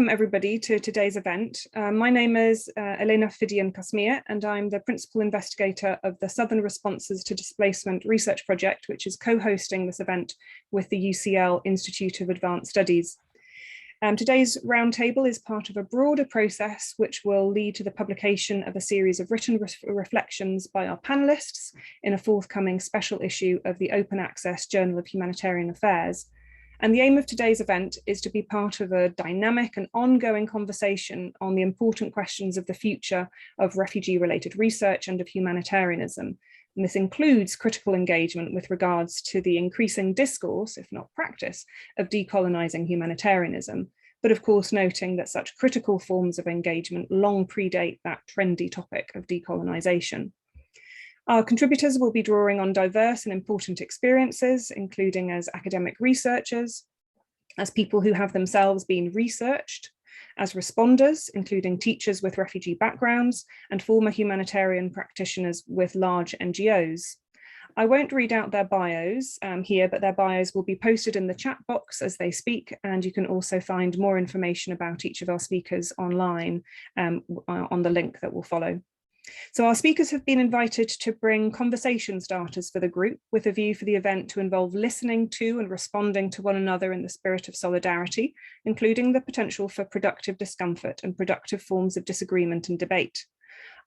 Welcome everybody to today's event. My name is Elena Fidian-Kasmir, and I'm the Principal Investigator of the Southern Responses to Displacement Research Project, which is co-hosting this event with the UCL Institute of Advanced Studies. Today's roundtable is part of a broader process which will lead to the publication of a series of written reflections by our panelists in a forthcoming special issue of the Open Access Journal of Humanitarian Affairs. And the aim of today's event is to be part of a dynamic and ongoing conversation on the important questions of the future of refugee-related research and of humanitarianism. And this includes critical engagement with regards to the increasing discourse, if not practice, of decolonising humanitarianism, but of course noting that such critical forms of engagement long predate that trendy topic of decolonisation. Our contributors will be drawing on diverse and important experiences, including as academic researchers, as people who have themselves been researched, as responders, including teachers with refugee backgrounds, and former humanitarian practitioners with large NGOs. I won't read out their bios here, but their bios will be posted in the chat box as they speak, and you can also find more information about each of our speakers online on the link that will follow. So our speakers have been invited to bring conversation starters for the group with a view for the event to involve listening to and responding to one another in the spirit of solidarity, including the potential for productive discomfort and productive forms of disagreement and debate.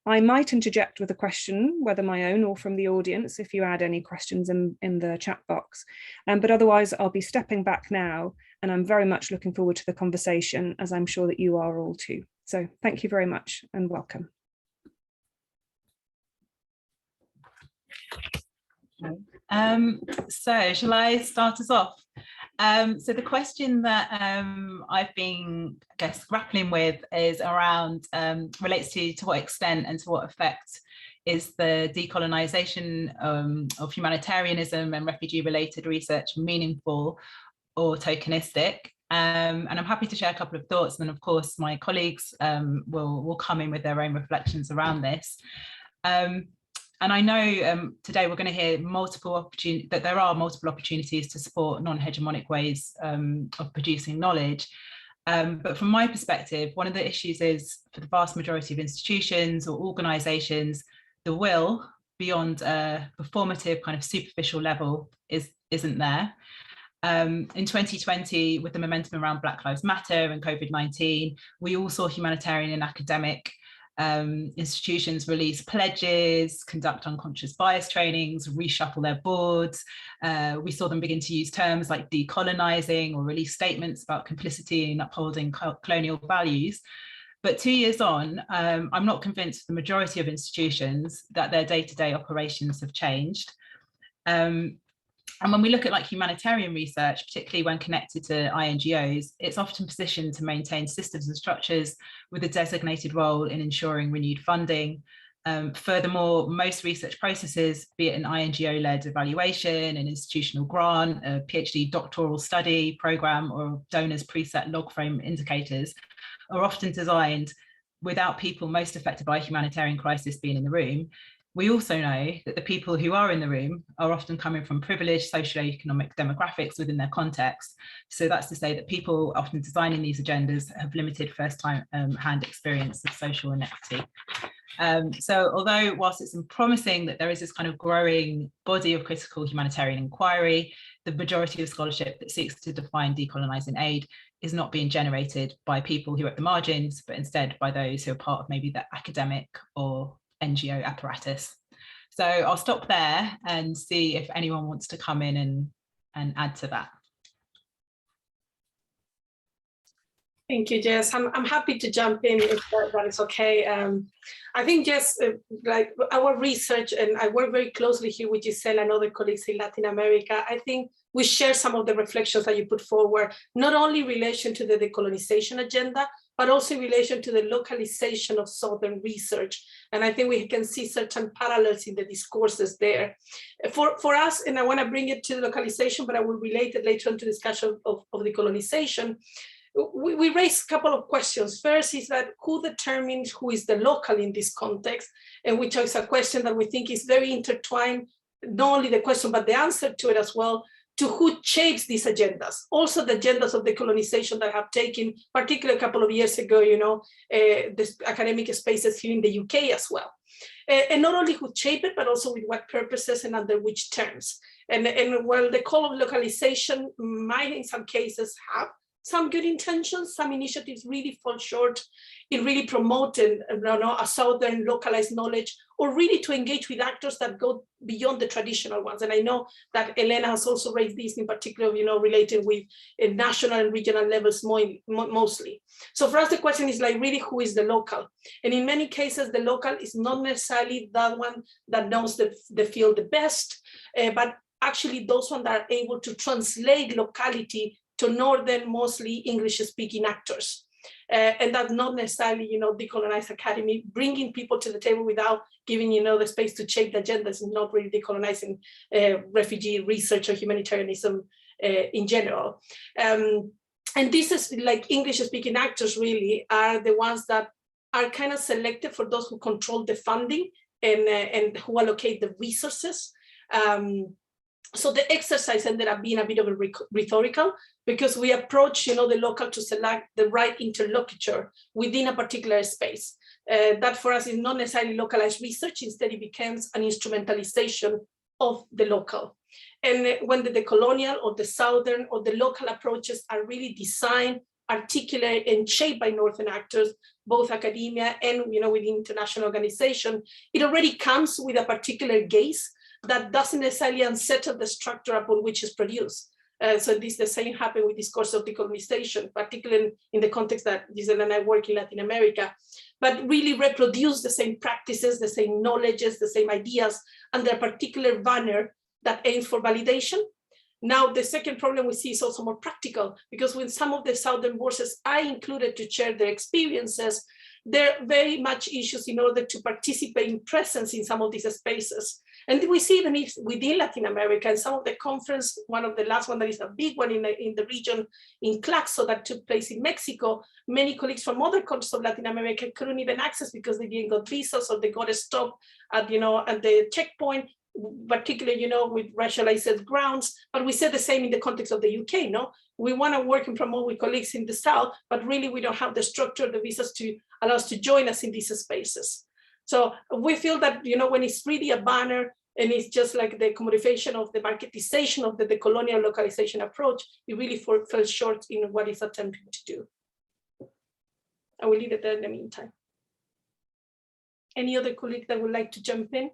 I might interject with a question, whether my own or from the audience, if you add any questions in the chat box. But otherwise, I'll be stepping back now, and I'm very much looking forward to the conversation, as I'm sure that you are all too. So thank you very much and welcome. So shall I start us off? So the question that I've been, I guess, grappling with is around, relates to what extent and to what effect is the decolonisation of humanitarianism and refugee-related research meaningful or tokenistic? And I'm happy to share a couple of thoughts, and of course my colleagues will come in with their own reflections around this. And I know today we're going to hear that there are multiple opportunities to support non-hegemonic ways of producing knowledge. But from my perspective, one of the issues is for the vast majority of institutions or organisations, the will beyond a performative kind of superficial level isn't there. In 2020, with the momentum around Black Lives Matter and COVID-19, we all saw humanitarian and academic institutions release pledges, conduct unconscious bias trainings, reshuffle their boards. We saw them begin to use terms like decolonising or release statements about complicity in upholding colonial values. But 2 years on, I'm not convinced the majority of institutions that their day-to-day operations have changed. And when we look at like humanitarian research, particularly when connected to INGOs, it's often positioned to maintain systems and structures with a designated role in ensuring renewed funding. Furthermore, most research processes, be it an INGO-led evaluation, an institutional grant, a PhD doctoral study program, or donors preset log frame indicators, are often designed without people most affected by a humanitarian crisis being in the room. We also know that the people who are in the room are often coming from privileged socioeconomic demographics within their context. So that's to say that people often designing these agendas have limited first-time hand experience of social inequity. So although whilst it's promising that there is this kind of growing body of critical humanitarian inquiry, the majority of scholarship that seeks to define decolonising aid is not being generated by people who are at the margins, but instead by those who are part of maybe the academic or NGO apparatus. So I'll stop there and see if anyone wants to come in and add to that. Thank you, Jess. I'm happy to jump in if that is okay. I think, Jess, like our research, and I work very closely here with Giselle and other colleagues in Latin America, I think we share some of the reflections that you put forward, not only in relation to the decolonization agenda, but also in relation to the localization of Southern research. And I think we can see certain parallels in the discourses there. For us, and I want to bring it to localization, but I will relate it later on to discussion of decolonization. We raised a couple of questions. First is that who determines who is the local in this context, and which is a question that we think is very intertwined, not only the question, but the answer to it as well, to who shapes these agendas. Also the agendas of decolonization that have taken, particularly a couple of years ago, this academic spaces here in the UK as well. And not only who shape it, but also with what purposes and under which terms. And while the call of localization might in some cases have some good intentions, some initiatives really fall short in really promoting a Southern localized knowledge, or really to engage with actors that go beyond the traditional ones. And I know that Elena has also raised this in particular, related with national and regional levels mostly. So for us, the question is like, really, who is the local? And in many cases, the local is not necessarily that one that knows the field the best, but actually those ones that are able to translate locality to Northern, mostly English-speaking actors. And that's not necessarily, decolonized academy, bringing people to the table without giving, the space to shape the agendas, and not really decolonizing refugee research or humanitarianism in general. And this is like English-speaking actors really are the ones that are kind of selected for those who control the funding and who allocate the resources. So the exercise ended up being a bit of a rhetorical, because we approach, the local to select the right interlocutor within a particular space. That for us is not necessarily localized research. Instead, it becomes an instrumentalization of the local. And when the decolonial or the Southern or the local approaches are really designed, articulated, and shaped by Northern actors, both academia and within international organization, it already comes with a particular gaze that doesn't necessarily unsettle the structure upon which it's produced. So this the same happened with discourse of decolonization, particularly in the context that Giselle and I work in Latin America, but really reproduce the same practices, the same knowledges, the same ideas under a particular banner that aims for validation. Now, the second problem we see is also more practical, because when some of the Southern voices are included to share their experiences, there are very much issues in order to participate in presence in some of these spaces. And we see even if within Latin America, and some of the conference, one of the last one that is a big one in the region in Claxo that took place in Mexico, many colleagues from other countries of Latin America couldn't even access because they didn't got visas, or they got stopped at, at the checkpoint, particularly, with racialized grounds. But we said the same in the context of the UK, no? We want to work and promote with colleagues in the South, but really we don't have the structure, the visas to allow us to join us in these spaces. So we feel that, when it's really a banner and it's just like the commodification of the marketization of the colonial localization approach, it really fell short in what it's attempting to do. I will leave it there in the meantime. Any other colleague that would like to jump in?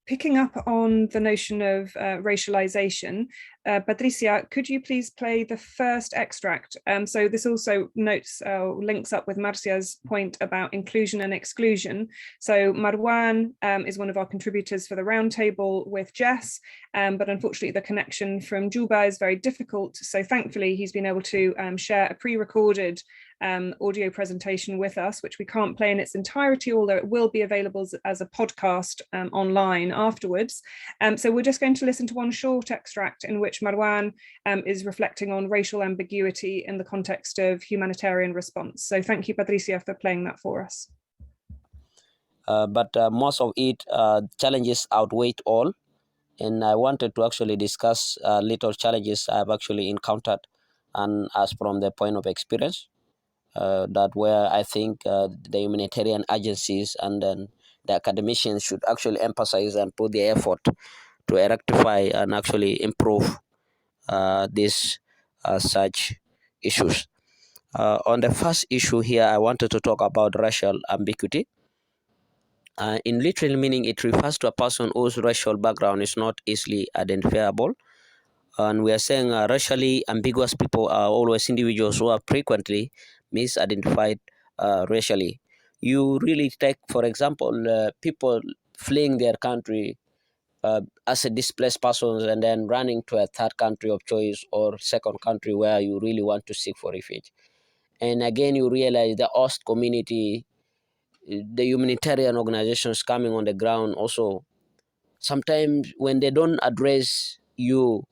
Picking up on the notion of racialization, Patricia, could you please play the first extract? So this also links up with Marcia's point about inclusion and exclusion. So Marwan is one of our contributors for the roundtable with Jess, but unfortunately the connection from Juba is very difficult. So thankfully he's been able to share a pre-recorded audio presentation with us, which we can't play in its entirety, although it will be available as a podcast online afterwards. So we're just going to listen to one short extract in which Marwan is reflecting on racial ambiguity in the context of humanitarian response. So thank you, Patricia, for playing that for us. But most of it, challenges outweigh all. And I wanted to actually discuss little challenges I've actually encountered, and as from the point of experience. That where I think the humanitarian agencies and then the academicians should actually emphasize and put the effort to rectify and actually improve these such issues. On the first issue here, I wanted to talk about racial ambiguity. In literal meaning, it refers to a person whose racial background is not easily identifiable. And we are saying racially ambiguous people are always individuals who are frequently misidentified racially. You really take, for example, people fleeing their country as a displaced persons and then running to a third country of choice or second country where you really want to seek for refuge. And again, you realize the host community, the humanitarian organizations coming on the ground also, sometimes when they don't address you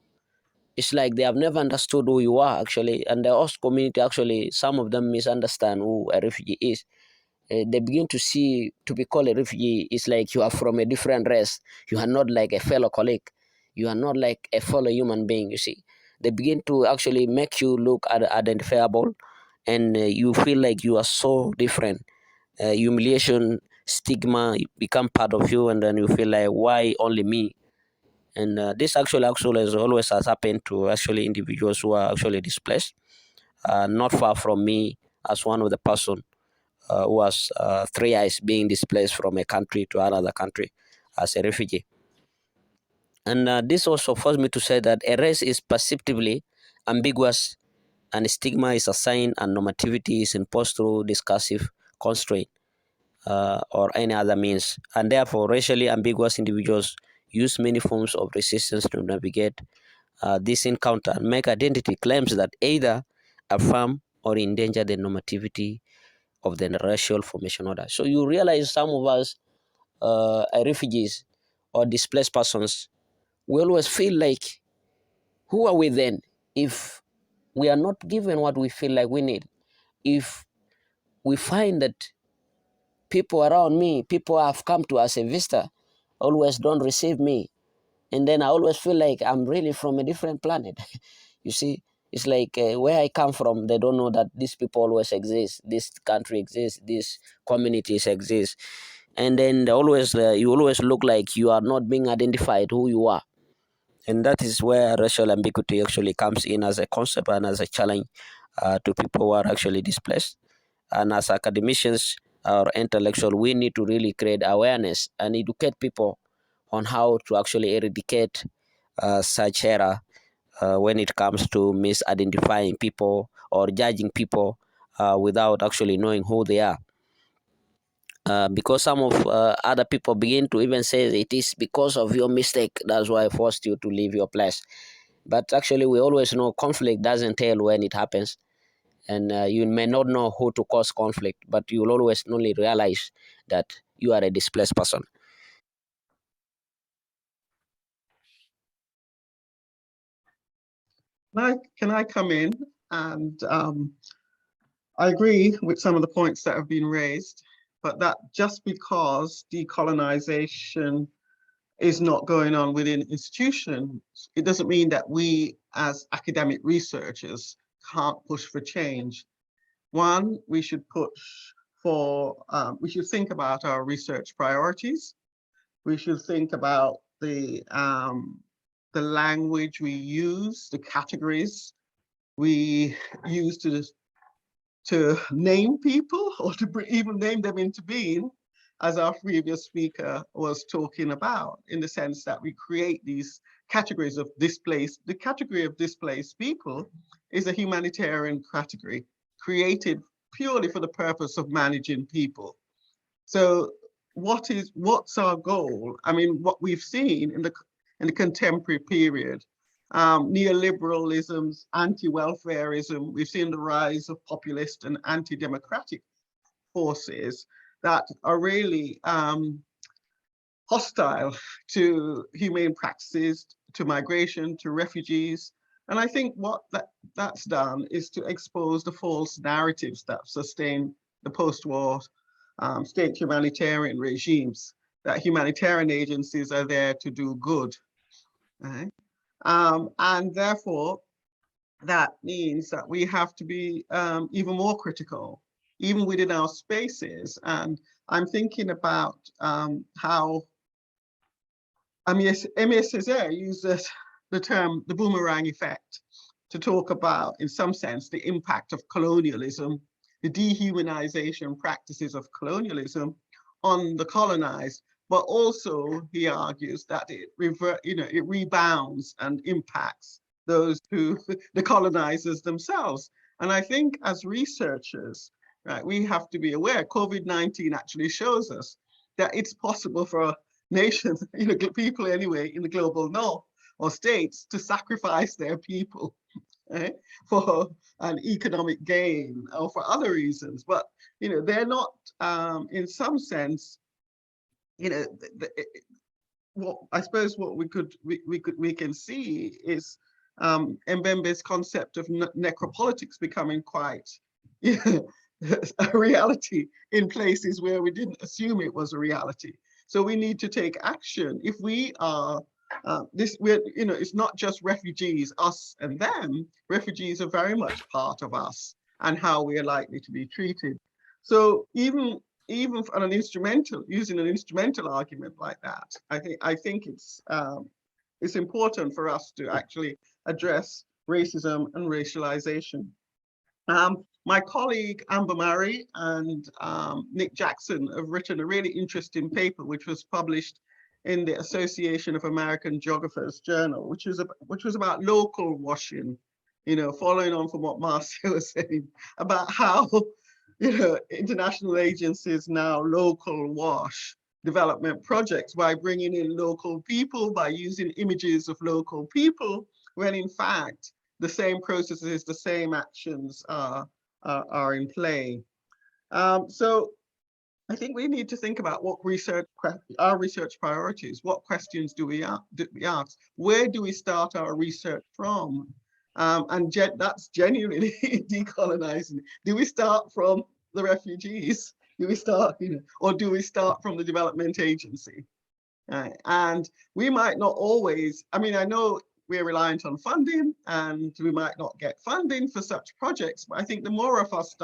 it's like they have never understood who you are actually, and the host community actually, some of them misunderstand who a refugee is. They begin to see to be called a refugee is like you are from a different race. You are not like a fellow colleague. You are not like a fellow human being. You see, they begin to actually make you look identifiable, and you feel like you are so different. Humiliation, stigma become part of you, and then you feel like, why only me? And this actually has always has happened to actually individuals who are actually displaced. Not far from me, as one of the person who was 3 years being displaced from a country to another country as a refugee. And this also forced me to say that a race is perceptively ambiguous, and stigma is assigned, and normativity is imposed through discursive constraint or any other means. And therefore, racially ambiguous individuals use many forms of resistance to navigate this encounter and make identity claims that either affirm or endanger the normativity of the racial formation order. So you realize some of us are refugees or displaced persons. We always feel like, who are we then if we are not given what we feel like we need? If we find that people around me, people have come to as a visitor, always don't receive me, and then I always feel like I'm really from a different planet. You see, it's like where I come from, they don't know that these people always exist, this country exists, these communities exist, and then they always you always look like you are not being identified who you are, and that is where racial ambiguity actually comes in as a concept and as a challenge to people who are actually displaced. And as academicians or intellectual, we need to really create awareness and educate people on how to actually eradicate such error when it comes to misidentifying people or judging people without actually knowing who they are. Because some of other people begin to even say it is because of your mistake, that's why I forced you to leave your place. But actually, we always know conflict doesn't tell when it happens, and you may not know who to cause conflict, but you'll always only realize that you are a displaced person. Can I come in? And I agree with some of the points that have been raised, but that just because decolonization is not going on within institutions, it doesn't mean that we as academic researchers can't push for change. One, we should push for, we should think about our research priorities. We should think about the language we use, the categories we use to name people or to even name them into being, as our previous speaker was talking about, in the sense that we create these categories of displaced. The category of displaced people is a humanitarian category created purely for the purpose of managing people. So what's our goal? I mean, what we've seen in the contemporary period, neoliberalisms, anti-welfareism, we've seen the rise of populist and anti-democratic forces that are really hostile to humane practices, to migration, to refugees. And I think what that's done is to expose the false narratives that sustain the post-war state humanitarian regimes, that humanitarian agencies are there to do good. Right? And therefore, that means that we have to be even more critical, even within our spaces. And I'm thinking about how Aimé Césaire uses the term the boomerang effect to talk about, in some sense, the impact of colonialism, the dehumanization practices of colonialism on the colonized. But also, he argues that it rebounds and impacts those who, the colonizers themselves. And I think as researchers, right, we have to be aware, COVID-19 actually shows us that it's possible for nations, people anyway, in the global north or states to sacrifice their people for an economic gain or for other reasons. But, they're not, in some sense, what I suppose what we can see is Mbembe's concept of necropolitics becoming quite a reality in places where we didn't assume it was a reality. So we need to take action. If we are it's not just refugees, us and them. Refugees are very much part of us and how we are likely to be treated. So even on an using an instrumental argument like that, I think it's important for us to actually address racism and racialization. My colleague Amber Murray and Nick Jackson have written a really interesting paper which was published in the Association of American Geographers Journal, which was about local washing, following on from what Marcia was saying about how, international agencies now local wash development projects by bringing in local people, by using images of local people, when in fact, the same processes, the same actions are in play. So I think we need to think about what our research priorities, what questions do we ask? Where do we start our research from? And that's genuinely decolonizing. Do we start from the refugees? Do we start, or do we start from the development agency? And we might not always, I know we're reliant on funding and we might not get funding for such projects, but I think the more of us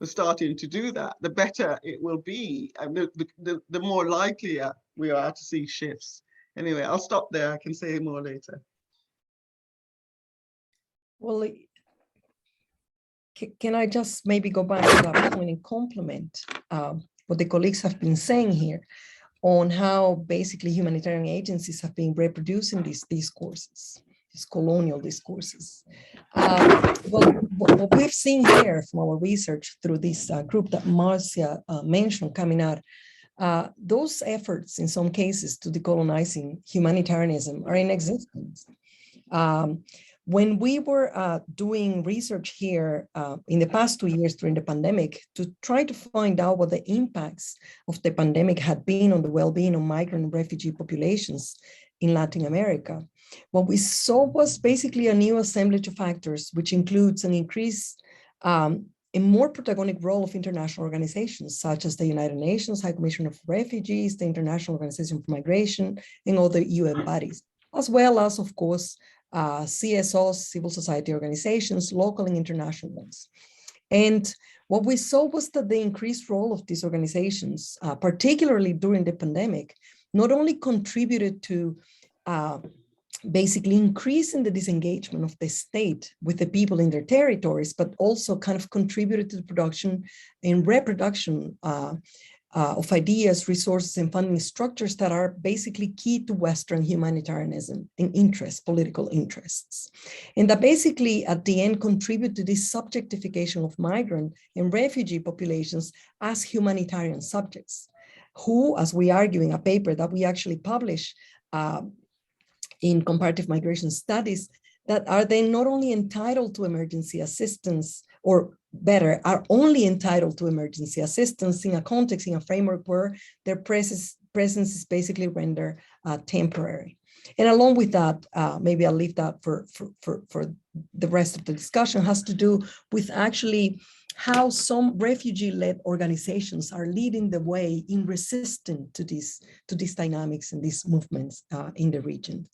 starting to do that, the better it will be, and the more likely we are to see shifts. Anyway, I'll stop there. I can say more later. Well, can I just maybe go back to that point and complement what the colleagues have been saying here on how basically humanitarian agencies have been reproducing these discourses, these colonial discourses. Well, what we've seen here from our research through this group that Marcia mentioned coming out, those efforts in some cases to decolonizing humanitarianism are in existence. When we were doing research here in the past 2 years during the pandemic to try to find out what the impacts of the pandemic had been on the well-being of migrant and refugee populations in Latin America, what we saw was basically a new assemblage of factors, which includes an increase a more protagonic role of international organizations, such as the United Nations High Commission of Refugees, the International Organization for Migration, and other UN bodies, as well as, of course, CSOs, civil society organizations, local and international ones. And what we saw was that the increased role of these organizations, particularly during the pandemic, not only contributed to basically increasing the disengagement of the state with the people in their territories, but also kind of contributed to the production and reproduction of ideas, resources, and funding structures that are basically key to Western humanitarianism and interests, political interests. And that basically at the end contribute to this subjectification of migrant and refugee populations as humanitarian subjects, who, as we argue in a paper that we actually publish in comparative migration studies, that are then not only entitled to emergency assistance, or better, are only entitled to emergency assistance in a context, in a framework where their presence is basically rendered temporary. And along with that, maybe I'll leave that for the rest of the discussion, has to do with actually how some refugee-led organizations are leading the way in resisting to these dynamics and these movements in the region.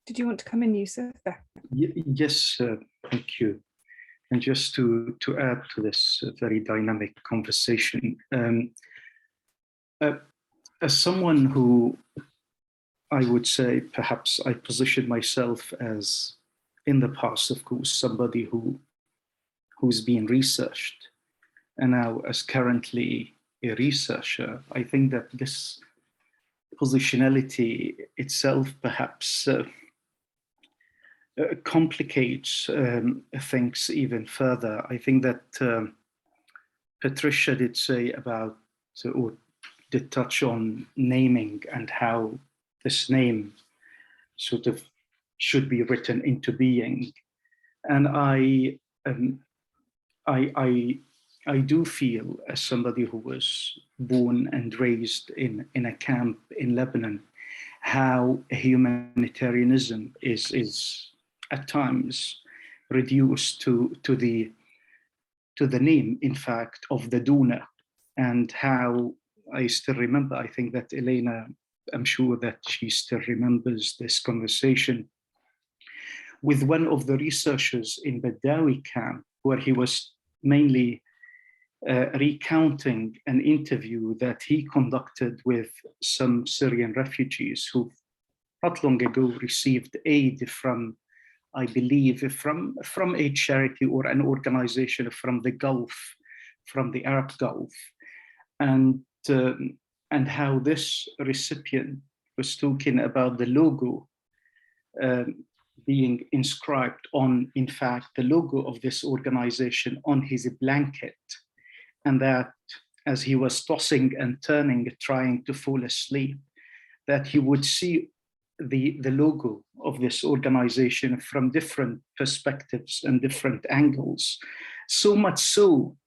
Did you want to come in, Yusuf? Yes, thank you. And just to add to this very dynamic conversation, as someone who I would say perhaps I position myself as, in the past, of course, somebody who's been researched, and now as currently a researcher, I think that this positionality itself perhaps complicates things even further. I think that Patricia did say about, or did touch on naming and how this name sort of should be written into being. And I do feel, as somebody who was born and raised in a camp in Lebanon, how humanitarianism is at times reduced to the name, in fact, of the donor, and how I still remember, I think that Elena, I'm sure that she still remembers this conversation with one of the researchers in Badawi camp, where he was mainly recounting an interview that he conducted with some Syrian refugees who not long ago received aid from, I believe, from a charity or an organization from the Gulf, from the Arab Gulf, and how this recipient was talking about the logo being inscribed on, in fact, the logo of this organization on his blanket, and that as he was tossing and turning, trying to fall asleep, that he would see the logo of this organization from different perspectives and different angles, so much so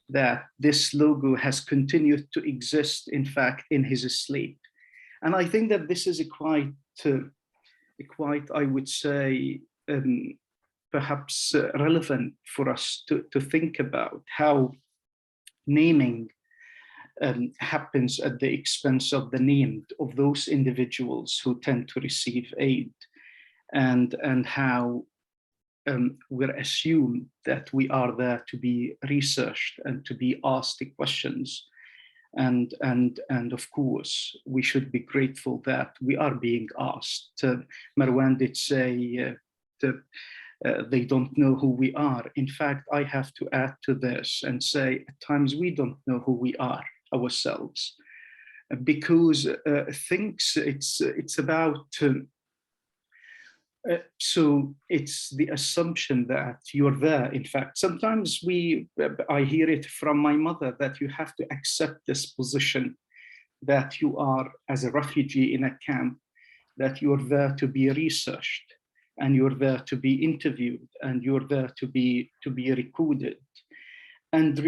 that this logo has continued to exist, in fact, in his sleep. And I think that this is a quite, I would say, perhaps relevant for us to think about how naming happens at the expense of the named, of those individuals who tend to receive aid, and how we're assumed that we are there to be researched and to be asked the questions. And of course, we should be grateful that we are being asked. Marwan did say they don't know who we are. In fact, I have to add to this and say, at times we don't know who we are ourselves, because things, it's about, so it's the assumption that you're there. In fact, sometimes I hear it from my mother that you have to accept this position, that you are, as a refugee in a camp, that you're there to be researched, and you're there to be interviewed, and you're there to be recorded. And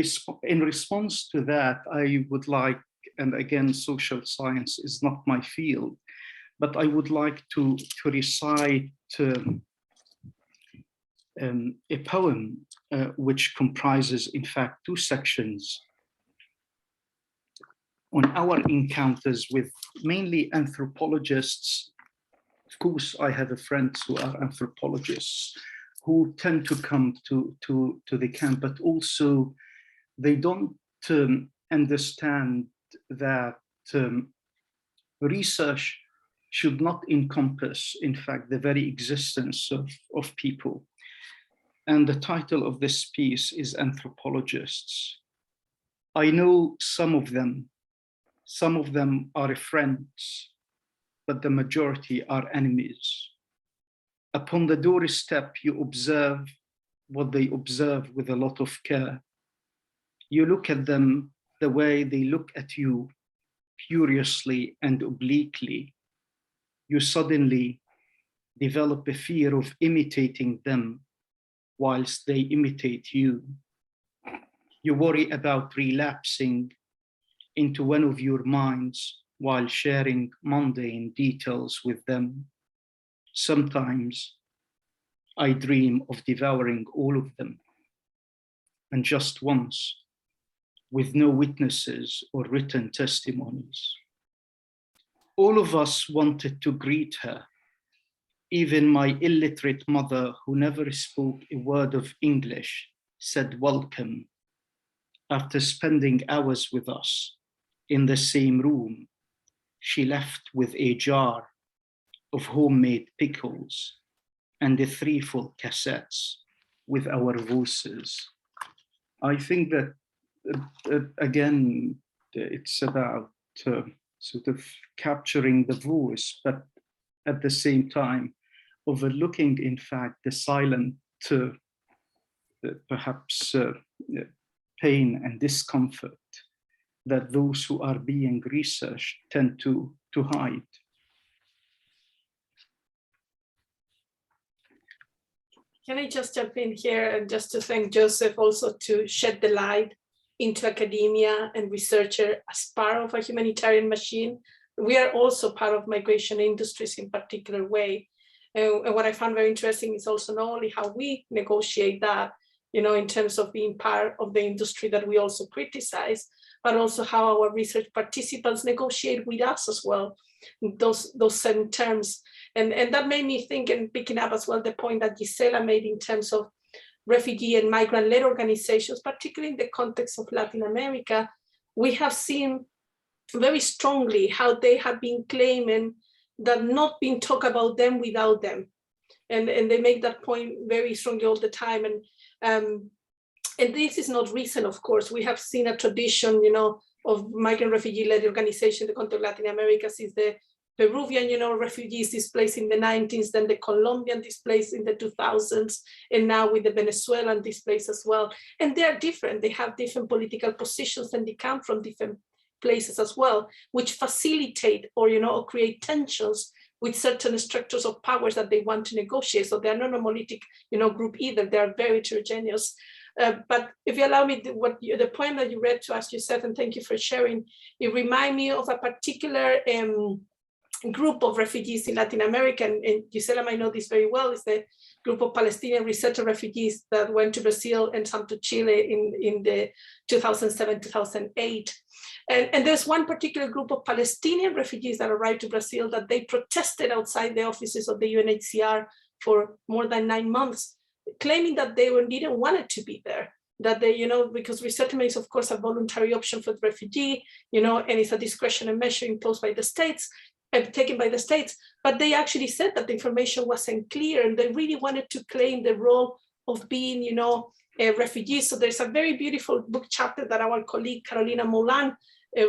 in response to that, I would like, and again, social science is not my field, but I would like to recite a poem which comprises, in fact, 2 sections on our encounters with mainly anthropologists. Of course, I have friends who are anthropologists who tend to come to the camp, but also they don't understand that research should not encompass, in fact, the very existence of people. And the title of this piece is Anthropologists. I know some of them are friends, but the majority are enemies. Upon the doorstep, you observe what they observe with a lot of care. You look at them the way they look at you, curiously and obliquely. You suddenly develop a fear of imitating them whilst they imitate you. You worry about relapsing into one of your minds while sharing mundane details with them. Sometimes I dream of devouring all of them, and just once, with no witnesses or written testimonies. All of us wanted to greet her, even my illiterate mother, who never spoke a word of English, said welcome. After spending hours with us in the same room, she left with a jar of homemade pickles and the 3 full cassettes with our voices. I think that, again, it's about sort of capturing the voice, but at the same time, overlooking, in fact, the silent, perhaps pain and discomfort that those who are being researched tend to hide. Can I just jump in here and just to thank Joseph also to shed the light into academia and researcher as part of a humanitarian machine. We are also part of migration industries in particular way. And what I found very interesting is also not only how we negotiate that, you know, in terms of being part of the industry that we also criticize, but also how our research participants negotiate with us as well, those same terms. And that made me think, and picking up as well the point that Gisela made in terms of refugee and migrant-led organizations, particularly in the context of Latin America, we have seen very strongly how they have been claiming that not being talked about them without them. And they make that point very strongly all the time. And this is not recent, of course. We have seen a tradition, you know, of migrant refugee-led organization in the context of Latin America since the Peruvian, you know, refugees displaced in the 90s, then the Colombian displaced in the 2000s, and now with the Venezuelan displaced as well. And they're different. They have different political positions and they come from different places as well, which facilitate or, you know, or create tensions with certain structures of powers that they want to negotiate. So they're not a monolithic, you know, group either. They're very heterogeneous. But if you allow me, the poem that you read to us, Yusef, and thank you for sharing, it reminded me of a particular group of refugees in Latin America, and Gisela might know this very well, is the group of Palestinian resettler refugees that went to Brazil and some to Chile in the 2007-2008. And there's one particular group of Palestinian refugees that arrived to Brazil that they protested outside the offices of the UNHCR for more than 9 months, claiming that they didn't want it to be there. That they, you know, because resettlement is of course a voluntary option for the refugee, you know, and it's a discretionary measure imposed by the states, taken by the states, but they actually said that the information wasn't clear and they really wanted to claim the role of being, you know, a refugee. So there's a very beautiful book chapter that our colleague Carolina Molan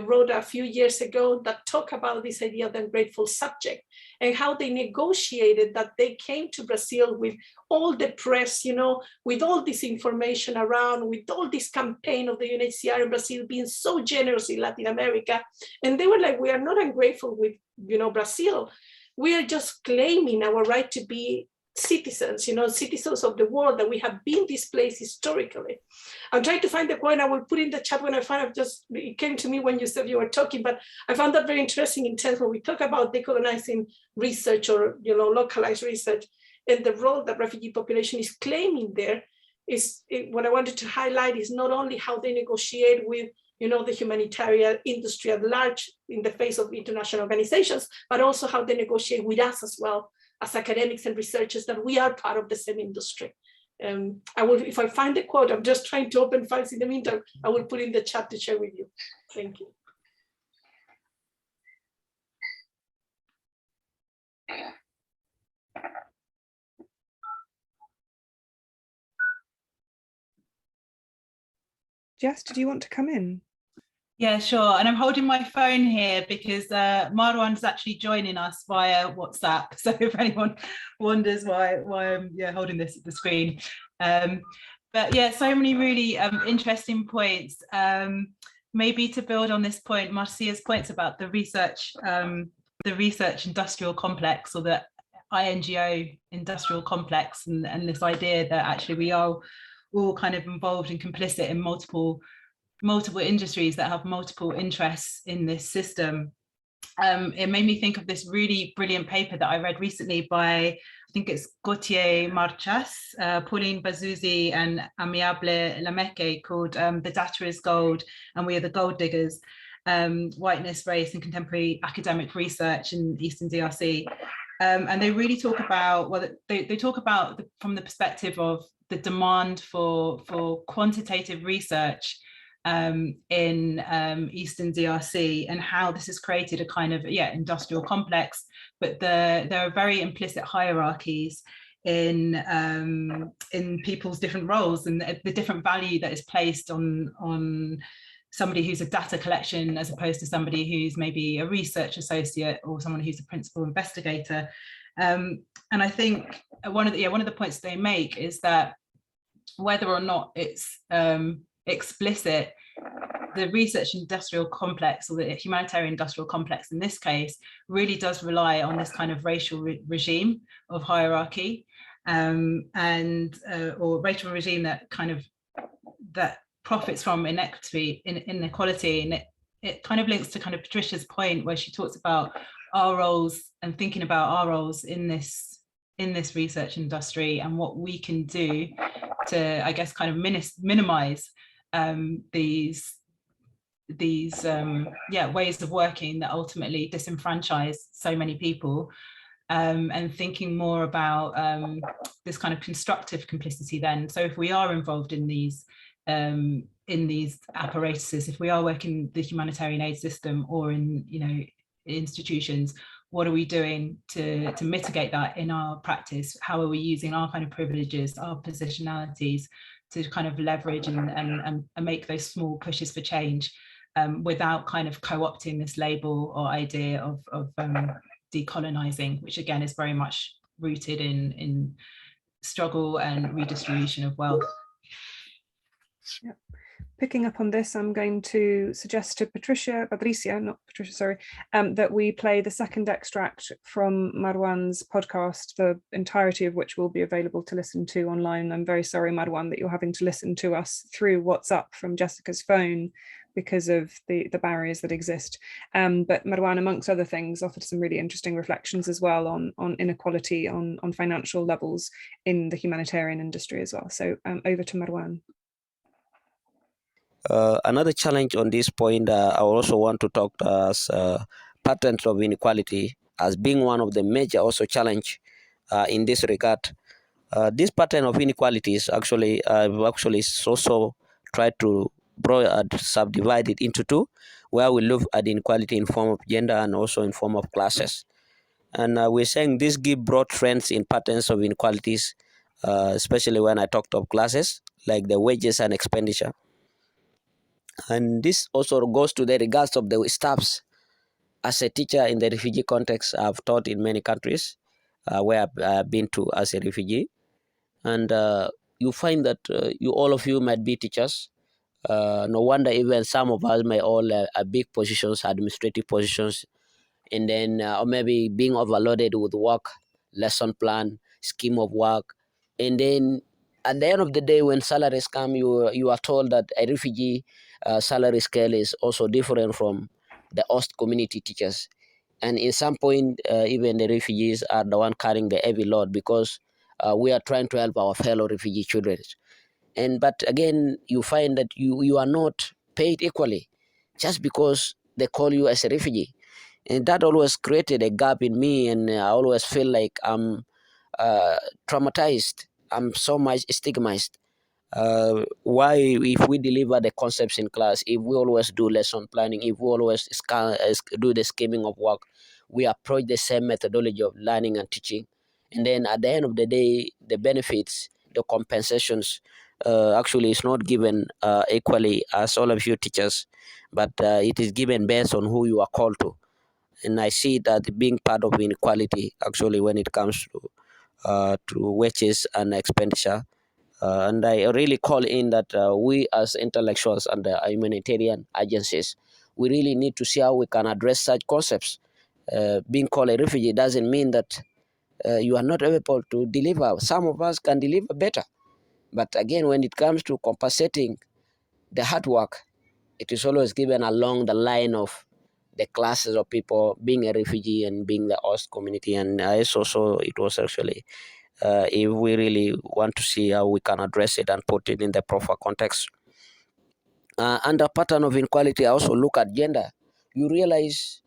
wrote a few years ago that talk about this idea of the ungrateful subject and how they negotiated that they came to Brazil with all the press, you know, with all this information around, with all this campaign of the UNHCR in Brazil being so generous in Latin America. And they were like, we are not ungrateful with, you know, Brazil. We are just claiming our right to be citizens, you know, citizens of the world, that we have been displaced historically. I'm trying to find the quote. I will put in the chat when I find it. It came to me when you said you were talking, but I found that very interesting in terms when we talk about decolonizing research or, you know, localized research and the role that refugee population is claiming there is what I wanted to highlight is not only how they negotiate with, you know, the humanitarian industry at large in the face of international organizations, but also how they negotiate with us as well, as academics and researchers, that we are part of the same industry. I will, if I find the quote, I'm just trying to open files in the meantime, I will put in the chat to share with you. Thank you. Jess, did you want to come in? Yeah, sure. And I'm holding my phone here because Marwan's actually joining us via WhatsApp. So if anyone wonders why I'm holding this at the screen. But yeah, so many really interesting points. Maybe to build on this point, Marcia's points about the research industrial complex, or the INGO industrial complex, and this idea that actually we are all kind of involved and complicit in multiple industries that have multiple interests in this system. It made me think of this really brilliant paper that I read recently by, I think it's Gauthier Marchas, Pauline Bazouzi and Amiable Lameke, called The Data is Gold and We Are the Gold Diggers, Whiteness, Race and Contemporary Academic Research in Eastern DRC. And they really talk about, well, they talk about from the perspective of the demand for quantitative research in Eastern DRC, and how this has created a kind of industrial complex, but there are very implicit hierarchies in people's different roles, and the different value that is placed on somebody who's a data collection as opposed to somebody who's maybe a research associate or someone who's a principal investigator. And I think one of the points they make is that whether or not it's explicit, the research industrial complex, or the humanitarian industrial complex in this case, really does rely on this kind of racial regime of hierarchy. or rate of a regime that profits from inequality, and it kind of links to kind of Patricia's point where she talks about our roles and thinking about our roles in this research industry and what we can do to, I guess, kind of minimize these ways of working that ultimately disenfranchise so many people, and thinking more about this kind of constructive complicity then. So if we are involved in these apparatuses, if we are working the humanitarian aid system or in, you know, institutions, what are we doing to mitigate that in our practice? How are we using our kind of privileges, our positionalities to kind of leverage and make those small pushes for change, without kind of co-opting this label or idea of decolonizing, which again is very much rooted in struggle and redistribution of wealth. Yeah. Picking up on this, I'm going to suggest to Patricia, that we play the second extract from Marwan's podcast, the entirety of which will be available to listen to online. I'm very sorry, Marwan, that you're having to listen to us through WhatsApp from Jessica's phone because of the barriers that exist. But Marwan, amongst other things, offered some really interesting reflections as well on inequality on financial levels in the humanitarian industry as well. So over to Marwan. Another challenge on this point, I also want to talk as patterns of inequality as being one of the major also challenge in this regard. This pattern of inequalities actually also tried to subdivide it into two, where we look at inequality in form of gender and also in form of classes. And we're saying this give broad trends in patterns of inequalities, especially when I talked of classes, like the wages and expenditure. And this also goes to the regards of the staffs. As a teacher in the refugee context, I've taught in many countries where I've been to as a refugee. And you find that all of you might be teachers. No wonder even some of us may all have big positions, administrative positions, and then or maybe being overloaded with work, lesson plan, scheme of work. And then at the end of the day, when salaries come, you are told that a refugee salary scale is also different from the host community teachers. And in some point, even the refugees are the one carrying the heavy load because we are trying to help our fellow refugee children. But again, you find that you are not paid equally just because they call you as a refugee. And that always created a gap in me, and I always feel like I'm traumatized. I'm so much stigmatized. Why, if we deliver the concepts in class, if we always do lesson planning, if we always do the scheming of work, we approach the same methodology of learning and teaching, and then at the end of the day, the benefits, the compensations, actually is not given equally as all of you teachers, but it is given based on who you are called to. And I see that being part of inequality actually when it comes to wages and expenditure. And I really call in that we as intellectuals and the humanitarian agencies, we really need to see how we can address such concepts. Being called a refugee doesn't mean that you are not able to deliver. Some of us can deliver better. But again, when it comes to compensating the hard work, it is always given along the line of the classes of people being a refugee and being the host community. And it was actually, if we really want to see how we can address it and put it in the proper context. Under pattern of inequality, I also look at gender. You realize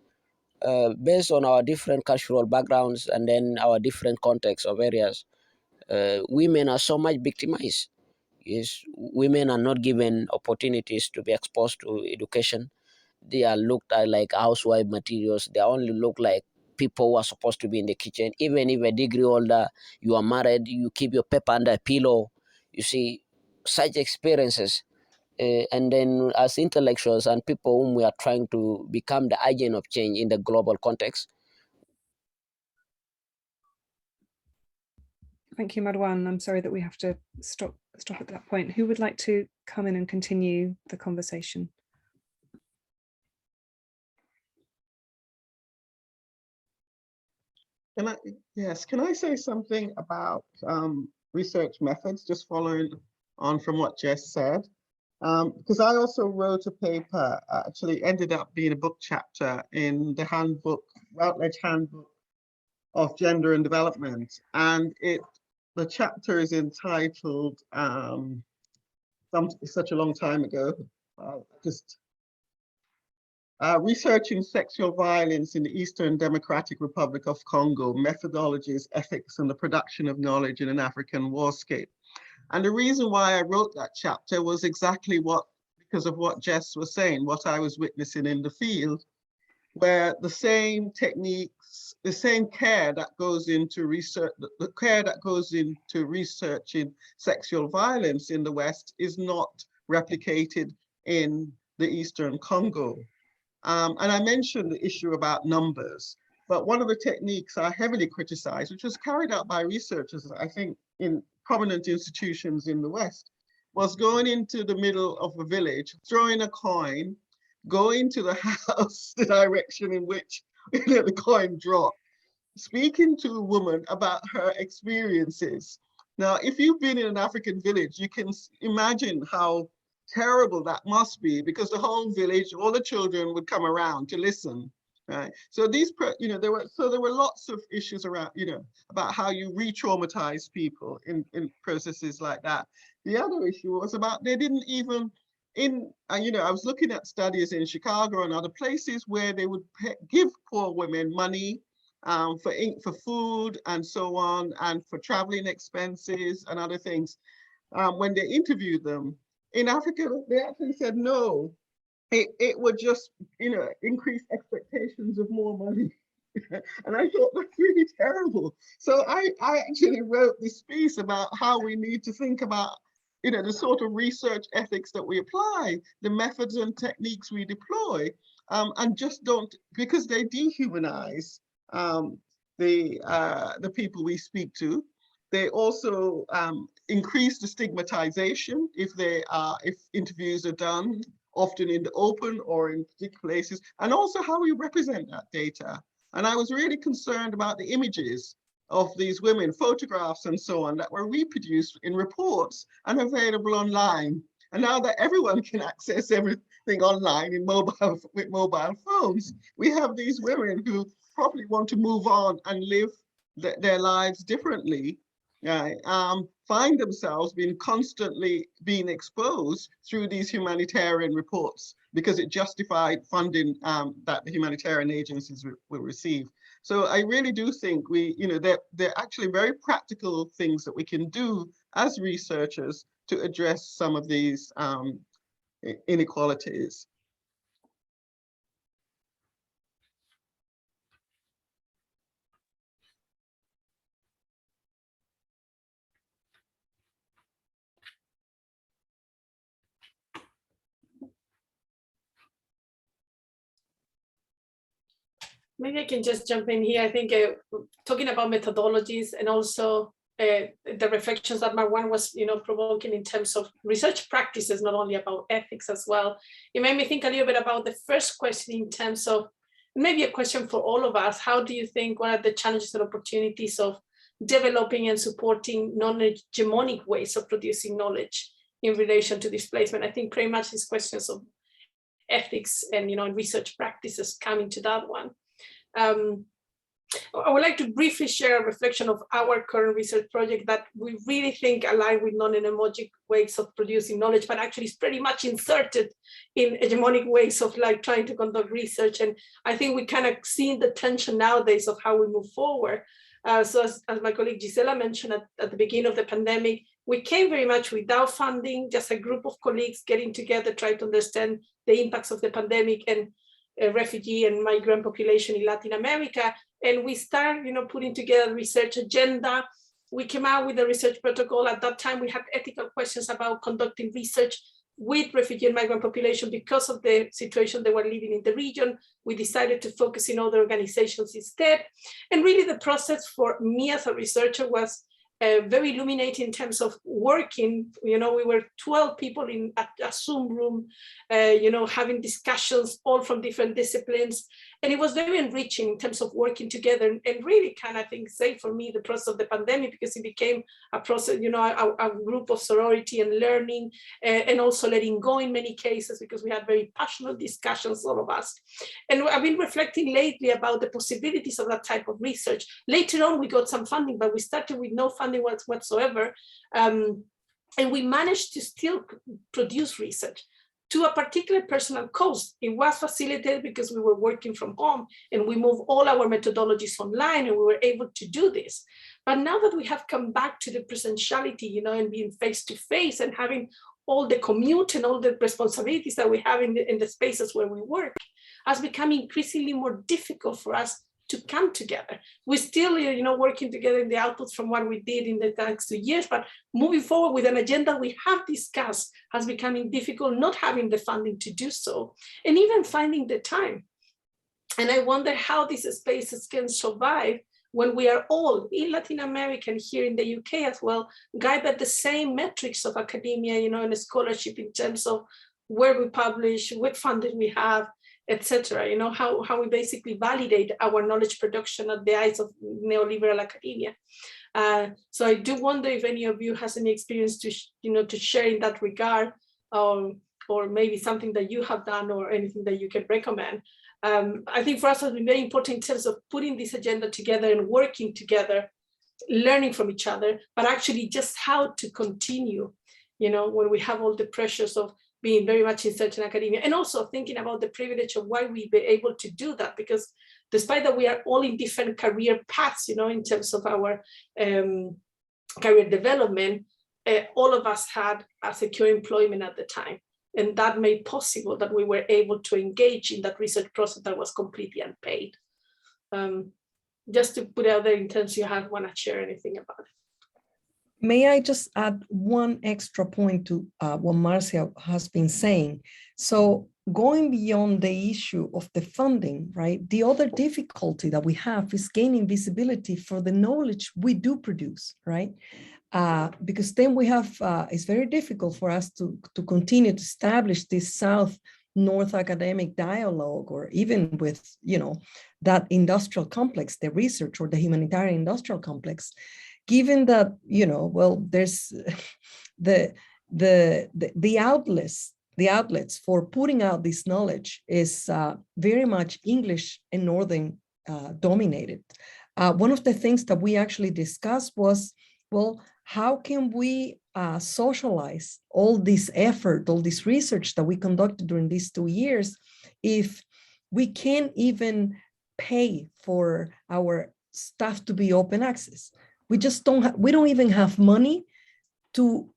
based on our different cultural backgrounds and then our different contexts of areas, women are so much victimized. Yes, women are not given opportunities to be exposed to education. They are looked at like housewife materials. They only look like people who are supposed to be in the kitchen. Even if a degree holder, you are married, you keep your paper under a pillow. You see, such experiences. And then as intellectuals and people whom we are trying to become the agent of change in the global context. Thank you, Marwan. I'm sorry that we have to stop at that point. Who would like to come in and continue the conversation? Can I say something about research methods, just following on from what Jess said? Because I also wrote a paper, actually ended up being a book chapter in the handbook, Routledge Handbook of Gender and Development. And the chapter is entitled, such a long time ago, Researching Sexual Violence in the Eastern Democratic Republic of Congo, Methodologies, Ethics, and the Production of Knowledge in an African Warscape. And the reason why I wrote that chapter was exactly because of what Jess was saying, what I was witnessing in the field, where the same techniques, the same care that goes into research, the care that goes into researching sexual violence in the West is not replicated in the Eastern Congo. And I mentioned the issue about numbers, but one of the techniques I heavily criticized, which was carried out by researchers, I think, in prominent institutions in the West, was going into the middle of a village, throwing a coin, going to the house, the direction in which the coin dropped, speaking to a woman about her experiences. Now, if you've been in an African village, you can imagine how terrible that must be, because the whole village, all the children would come around to listen, right? So there were lots of issues around, about how you re-traumatize people in processes like that. The other issue was about, they didn't even, I was looking at studies in Chicago and other places where they would give poor women money for food and so on, and for traveling expenses and other things. When they interviewed them, in Africa, they actually said no. It would just, increase expectations of more money. And I thought that's really terrible. So I actually wrote this piece about how we need to think about, the sort of research ethics that we apply, the methods and techniques we deploy, and just don't, because they dehumanize the people we speak to. They also increase the stigmatization if interviews are done, often in the open or in particular places, and also how we represent that data. And I was really concerned about the images of these women, photographs and so on, that were reproduced in reports and available online. And now that everyone can access everything online with mobile phones, we have these women who probably want to move on and live their lives differently. Find themselves constantly being exposed through these humanitarian reports because it justified funding that the humanitarian agencies will receive. So I really do think they're actually very practical things that we can do as researchers to address some of these inequalities. Maybe I can just jump in here. I think talking about methodologies and also the reflections that Marwan was, provoking in terms of research practices, not only about ethics as well. It made me think a little bit about the first question in terms of, maybe a question for all of us. How do you think, what are the challenges and opportunities of developing and supporting non-hegemonic ways of producing knowledge in relation to displacement? I think very much these questions of ethics and, research practices come into that one. I would like to briefly share a reflection of our current research project that we really think align with non-hegemonic ways of producing knowledge, but actually is pretty much inserted in hegemonic ways of trying to conduct research. And I think we kind of see the tension nowadays of how we move forward. So as my colleague Gisela mentioned at the beginning of the pandemic, we came very much without funding, just a group of colleagues getting together, trying to understand the impacts of the pandemic and refugee and migrant population in Latin America. And we started, putting together a research agenda. We came out with a research protocol. At that time, we had ethical questions about conducting research with refugee and migrant population because of the situation they were living in the region. We decided to focus in other organizations instead. And really the process for me as a researcher was very illuminating in terms of working. We were 12 people in a Zoom room, having discussions all from different disciplines. And it was very enriching in terms of working together, and really kind of, I think, saved for me the process of the pandemic, because it became a process, a group of sorority and learning, and also letting go in many cases, because we had very passionate discussions, all of us. And I've been reflecting lately about the possibilities of that type of research. Later on, we got some funding, but we started with no funding whatsoever. And we managed to still produce research to a particular personal cost. It was facilitated because we were working from home, and we moved all our methodologies online, and we were able to do this. But now that we have come back to the presentiality, and being face to face, and having all the commute and all the responsibilities that we have in the spaces where we work, has become increasingly more difficult for us to come together. We're still, working together in the outputs from what we did in the next 2 years, but moving forward with an agenda we have discussed has become difficult, not having the funding to do so, and even finding the time. And I wonder how these spaces can survive when we are all in Latin America and here in the UK as well, guided by the same metrics of academia, and scholarship in terms of where we publish, what funding we have, etc. How we basically validate our knowledge production at the eyes of neoliberal academia. So I do wonder if any of you has any experience to share in that regard, or maybe something that you have done, or anything that you can recommend. I think for us it has been very important in terms of putting this agenda together and working together, learning from each other, but actually just how to continue, when we have all the pressures of being very much in certain academia, and also thinking about the privilege of why we were able to do that, because despite that we are all in different career paths, in terms of our career development, all of us had a secure employment at the time. And that made possible that we were able to engage in that research process that was completely unpaid. Just to put out there in terms you want to share anything about it. May I just add one extra point to what Marcia has been saying? So going beyond the issue of the funding, right? The other difficulty that we have is gaining visibility for the knowledge we do produce, right? Because then we have, it's very difficult for us to continue to establish this South-North academic dialogue, or even with, that industrial complex, the research or the humanitarian industrial complex, given that, well, there's the outlets for putting out this knowledge is very much English and Northern dominated. One of the things that we actually discussed was, well, how can we socialize all this effort, all this research that we conducted during these 2 years, if we can't even pay for our stuff to be open access? We just we don't even have money to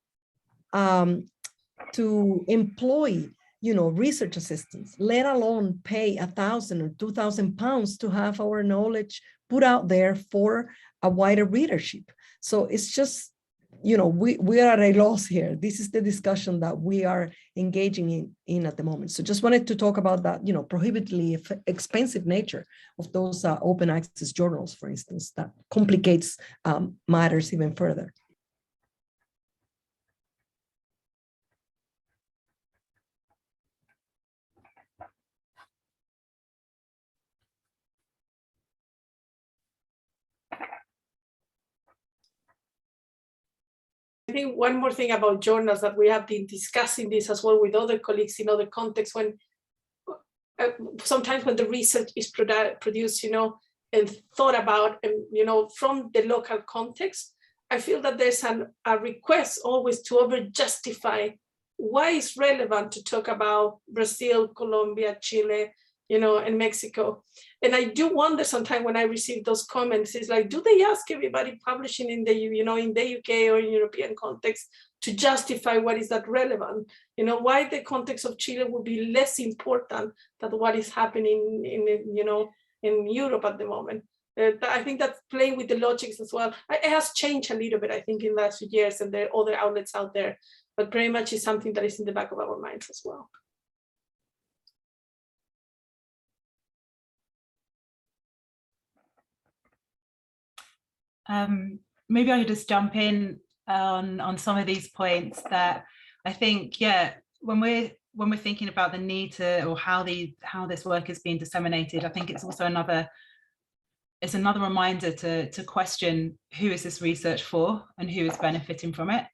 employ, research assistants, let alone pay 1,000 or 2,000 pounds to have our knowledge put out there for a wider readership. So it's just, we are at a loss here. This is the discussion that we are engaging in at the moment. So just wanted to talk about that, prohibitively expensive nature of those open access journals, for instance, that complicates matters even further. I think one more thing about journals, that we have been discussing this as well with other colleagues in other contexts, when sometimes when the research is produced, and thought about, and from the local context, I feel that there's a request always to over justify why it's relevant to talk about Brazil, Colombia, Chile, and Mexico. And I do wonder sometimes when I receive those comments, it's like, do they ask everybody publishing in the, in the UK or in European context to justify what is that relevant? Why the context of Chile would be less important than what is happening in Europe at the moment. I think that's playing with the logics as well. It has changed a little bit, I think, in the last few years, and there are other outlets out there, but pretty much is something that is in the back of our minds as well. maybe I could just jump in on some of these points that I think, yeah, when we're thinking about the need to, or how this work is being disseminated, I think it's also another reminder to question who is this research for and who is benefiting from it.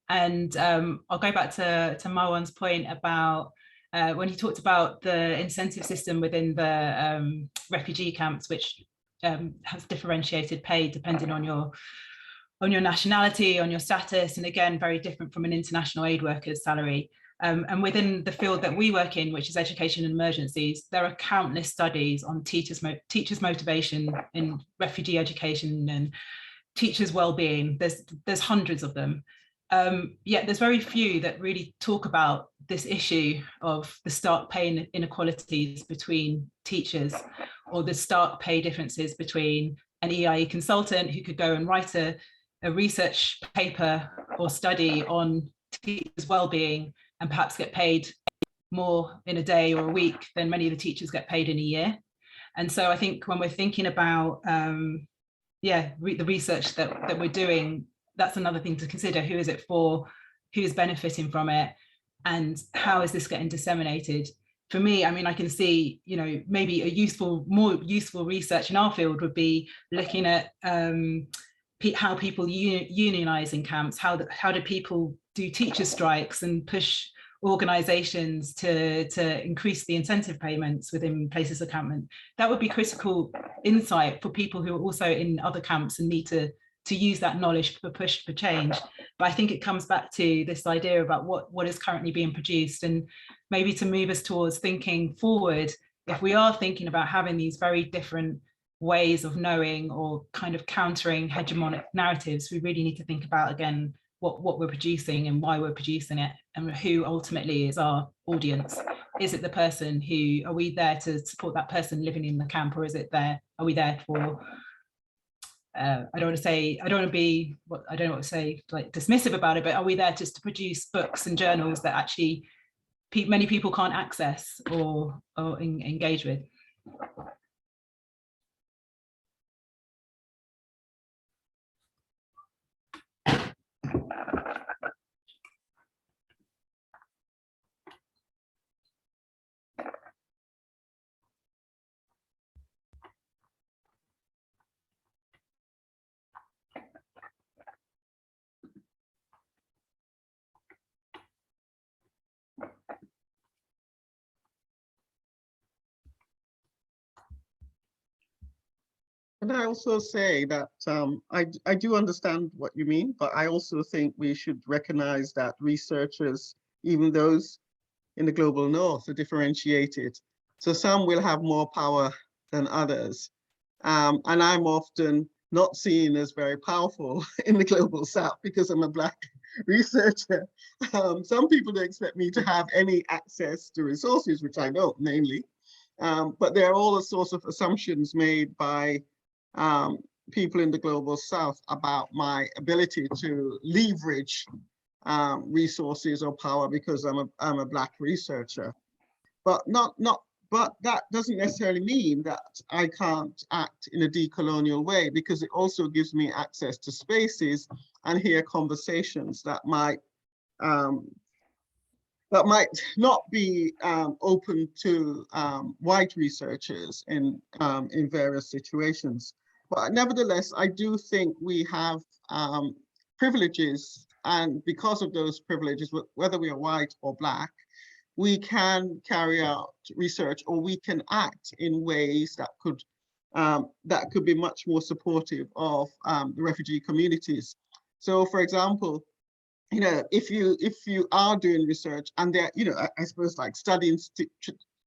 And I'll go back to Marwan's point about when he talked about the incentive system within the refugee camps, which has differentiated pay depending on your nationality, on your status, and again, very different from an international aid worker's salary. And within the field that we work in, which is education and emergencies, there are countless studies on teachers' motivation in refugee education and teachers' well-being. There's hundreds of them. Yet there's very few that really talk about this issue of the stark pay inequalities between teachers, or the stark pay differences between an EIE consultant who could go and write a research paper or study on teachers' well-being and perhaps get paid more in a day or a week than many of the teachers get paid in a year. And so I think when we're thinking about the research that we're doing, that's another thing to consider. Who is it for? Who is benefiting from it? And how is this getting disseminated? For me, I mean, I can see, maybe more useful research in our field would be looking at how people unionize in camps. How do people do teacher strikes and push organizations to increase the incentive payments within places of encampment? That would be critical insight for people who are also in other camps and need to use that knowledge for push for change. But I think it comes back to this idea about what is currently being produced, and maybe to move us towards thinking forward, if we are thinking about having these very different ways of knowing or kind of countering hegemonic narratives, we really need to think about, again, what we're producing and why we're producing it, and who ultimately is our audience. Is it the person who, are we there to support that person living in the camp, or are we there for, I don't want to say like dismissive about it, but are we there just to produce books and journals that actually many people can't access or engage with? And I also say that I do understand what you mean, but I also think we should recognize that researchers, even those in the global north, are differentiated. So some will have more power than others. And I'm often not seen as very powerful in the global south because I'm a Black researcher. Some people don't expect me to have any access to resources, which I don't, namely. But there are all sorts of assumptions made by people in the global south about my ability to leverage resources or power because I'm a Black researcher. But but that doesn't necessarily mean that I can't act in a decolonial way, because it also gives me access to spaces and hear conversations that might not be open to white researchers in various situations. But nevertheless, I do think we have privileges, and because of those privileges, whether we are white or Black, we can carry out research, or we can act in ways that could be much more supportive of the refugee communities. So, for example, if you are doing research and there, I suppose like studying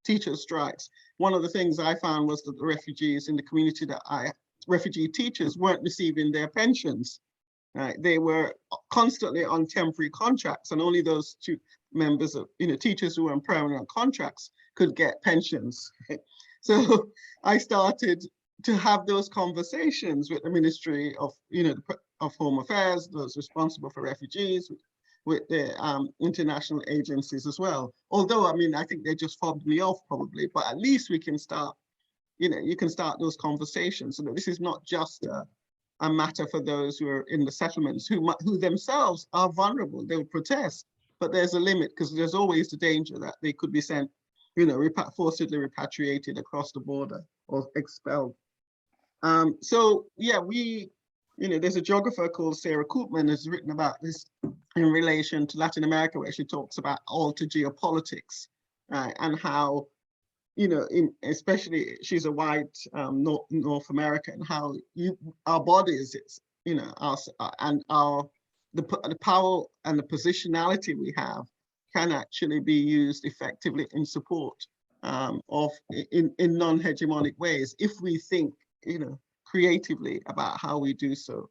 teacher strikes, one of the things I found was that the refugees in the community refugee teachers weren't receiving their pensions. Right? They were constantly on temporary contracts, and only those two members of, teachers who were on permanent contracts could get pensions. So I started to have those conversations with the Ministry of, of Home Affairs, those responsible for refugees, with the international agencies as well. Although, I think they just fobbed me off probably, but at least we can start, you can start those conversations so that this is not just a matter for those who are in the settlements, who themselves are vulnerable. They'll protest, but there's a limit, because there's always the danger that they could be sent, forcibly repatriated across the border or expelled. So yeah, there's a geographer called Sarah Koopman who's written about this in relation to Latin America, where she talks about altered geopolitics, and how, especially she's a white North American, how our bodies, the power and the positionality we have can actually be used effectively in support in non-hegemonic ways, if we think, creatively about how we do so.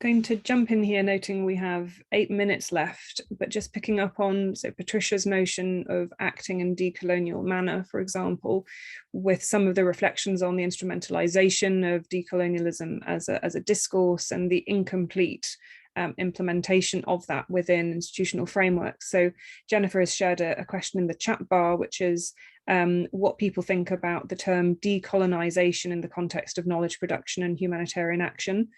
Going to jump in here, noting we have 8 minutes left, but just picking up on Patricia's notion of acting in decolonial manner, for example, with some of the reflections on the instrumentalization of decolonialism as a discourse and the incomplete implementation of that within institutional frameworks. So Jennifer has shared a question in the chat bar, which is what people think about the term decolonization in the context of knowledge production and humanitarian action.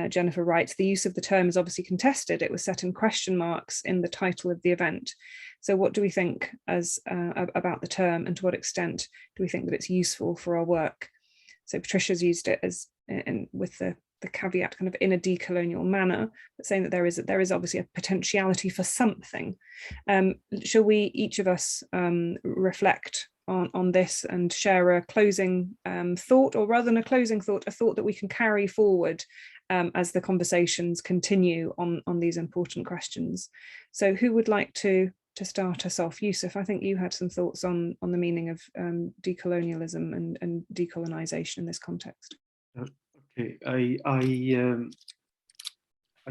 Jennifer writes, the use of the term is obviously contested. It was set in question marks in the title of the event. So what do we think about the term, and to what extent do we think that it's useful for our work? So Patricia's used it as with the caveat kind of in a decolonial manner, but saying that there is obviously a potentiality for something. Shall we, each of us, reflect on this and share a closing thought, or rather than a closing thought, a thought that we can carry forward as the conversations continue on these important questions? So who would like to start us off? Yusuf, I think you had some thoughts on the meaning of decolonialism and decolonization in this context. Okay, I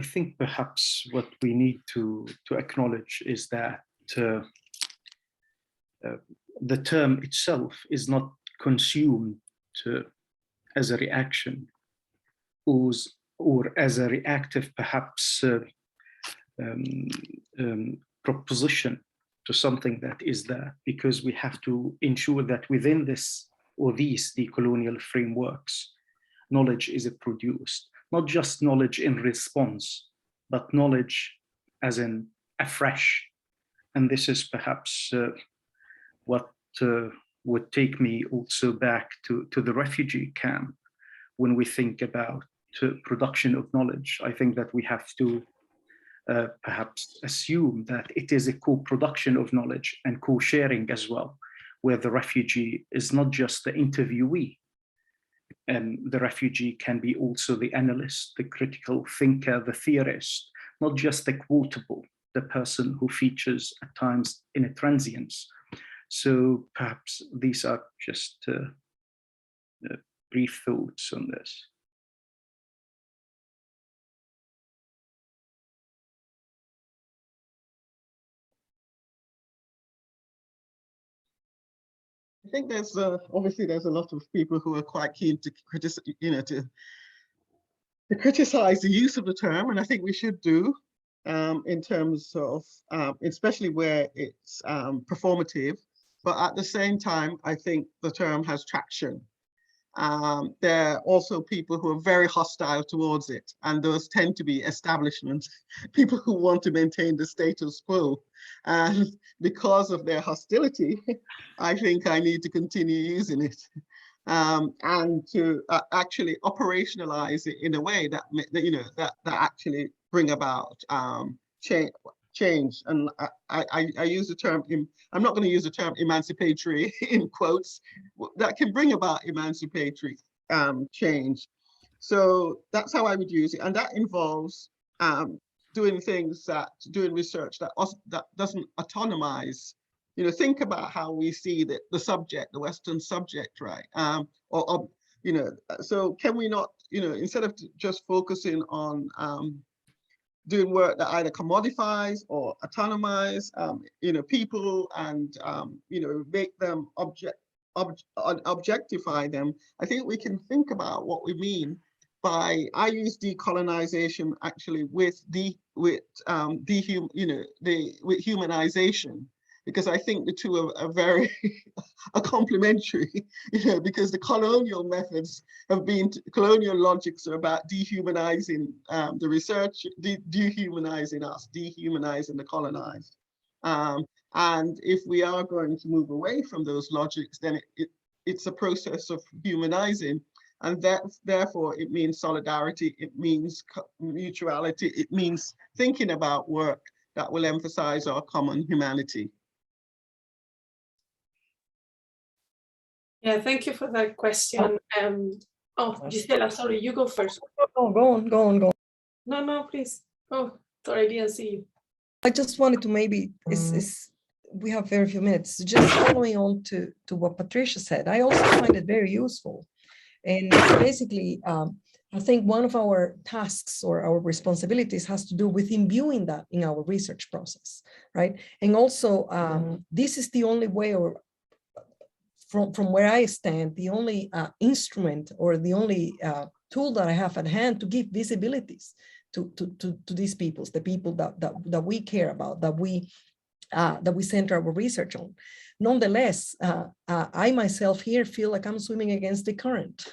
think perhaps what we need to acknowledge is that the term itself is not consumed as a reaction or as a reactive, perhaps, proposition to something that is there, because we have to ensure that within this or these decolonial frameworks, knowledge is produced, not just knowledge in response, but knowledge as in afresh. And this is perhaps what would take me also back to the refugee camp. When we think about production of knowledge, I think that we have to perhaps assume that it is a co-production of knowledge and co-sharing as well, where the refugee is not just the interviewee, and the refugee can be also the analyst, the critical thinker, the theorist, not just the quotable, the person who features at times in a transience. So perhaps these are just brief thoughts on this. I think there's obviously there's a lot of people who are quite keen to criticize, to criticize the use of the term, and I think we should do, in terms of especially where it's performative. But at the same time, I think the term has traction. There are also people who are very hostile towards it, and those tend to be establishment people who want to maintain the status quo. And because of their hostility, I think I need to continue using it, and to actually operationalize it in a way that actually bring about change. And I use the term, I'm not going to use the term emancipatory in quotes, that can bring about emancipatory change. So that's how I would use it. And that involves doing research that doesn't autonomize. Think about how we see the subject, the Western subject, right? So can we not, instead of just focusing on doing work that either commodifies or autonomize, people, and make them objectify them. I think we can think about what we mean by, I use decolonization actually with humanization, because I think the two are very are complementary, because the colonial methods have been, colonial logics are about dehumanizing the research, dehumanizing us, dehumanizing the colonized. And if we are going to move away from those logics, then it's a process of humanizing. And that, therefore, it means solidarity, it means mutuality, it means thinking about work that will emphasize our common humanity. Yeah, thank you for that question. Oh, Gisela, sorry, you go first. Go on. No, please. Oh, sorry, I didn't see you. I just wanted to maybe, we have very few minutes, just following on to what Patricia said. I also find it very useful. And basically, I think one of our tasks or our responsibilities has to do with imbuing that in our research process, right? And also, this is the only way, or from where I stand, the only instrument or the only tool that I have at hand to give visibilities to these peoples, the people that we care about, that we center our research on. Nonetheless, I myself here feel like I'm swimming against the current,